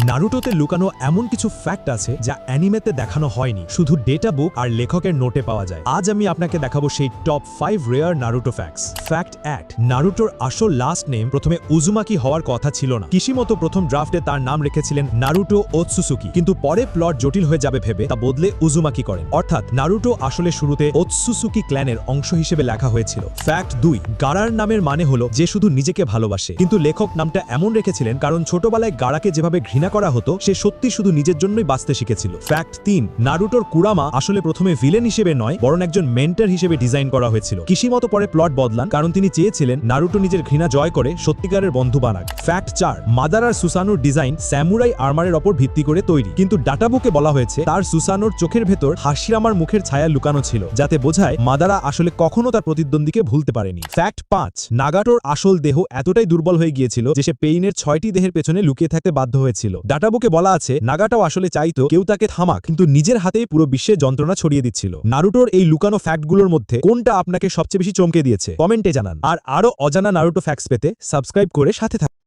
নারুটোতে লুকানো এমন কিছু ফ্যাক্ট আছে যা অ্যানিমেতে দেখানো হয়নি, শুধু ডেটা বুক আর লেখকের নোটে পাওয়া যায়। আজ আমি আপনাকে দেখাবো সেই top 5 rare Naruto facts. Fact 1, নারুটোর আসল লাস্ট নেম প্রথমে উজুমাকি হওয়ার কথা ছিল না। কিশিমোতো প্রথম ড্রাফটে তার নাম রেখেছিলেন নারুটো ওৎসুসুকি, কিন্তু পরে প্লট জটিল হয়ে যাবে ভেবে তা বদলে উজুমাকি করেন। অর্থাৎ নারুটো আসলে শুরুতে ওৎসুসুকি ক্ল্যানের অংশ হিসেবে লেখা হয়েছিল। ফ্যাক্ট 2, গারার নামের মানে হলো যে শুধু নিজেকে ভালোবাসে, কিন্তু লেখক নামটা এমন রেখেছিলেন কারণ ছোটবেলায় গারাকে যেভাবে ঘৃণা করা হতো সে সত্যি শুধু নিজের জন্যই বাঁচতে শিখেছিল। ফ্যাক্ট 3, নারুটোর কুরামা আসলে প্রথমে ভিলেন হিসেবে নয় বরং একজন মেন্টর হিসেবে ডিজাইন করা হয়েছিল। কিশিমোতো পরে প্লট বদলান কারণ তিনি চেয়েছিলেন নারুটো নিজের ঘৃণা জয় করে সত্যিকারের বন্ধু বানাক। ফ্যাক্ট 4, মাদার আর সুসানোর ডিজাইন স্যামুরাই আর্মারের ওপর ভিত্তি করে তৈরি, কিন্তু ডাটাবুকে বলা হয়েছে তার সুসানোর চোখের ভেতর হাশিরামার মুখের ছায়া লুকানো ছিল, যাতে বোঝায় মাদারা আসলে কখনো তার প্রতিদ্বন্দ্বীকে ভুলতে পারেনি। ফ্যাক্ট 5, নাগাটোর আসল দেহ এতটাই দুর্বল হয়ে গিয়েছিল যে সে পেইনের 6টি দেহের পেছনে লুকিয়ে থাকতে বাধ্য হয়েছিল। ডাটাবুকে বলা আছে নাগাটাও আসলে চাইতো কেউ তাকে থামাক, কিন্তু নিজের হাতেই পুরো বিশ্বে যন্ত্রণা ছড়িয়ে দিচ্ছিল। নারুটোর এই লুকানো ফ্যাক্টগুলোর মধ্যে কোনটা আপনাকে সবচেয়ে বেশি চমকে দিয়েছে কমেন্টে জানান। আর আরো অজানা নারুটো ফ্যাক্টস পেতে সাবস্ক্রাইব করে সাথে থাকুন।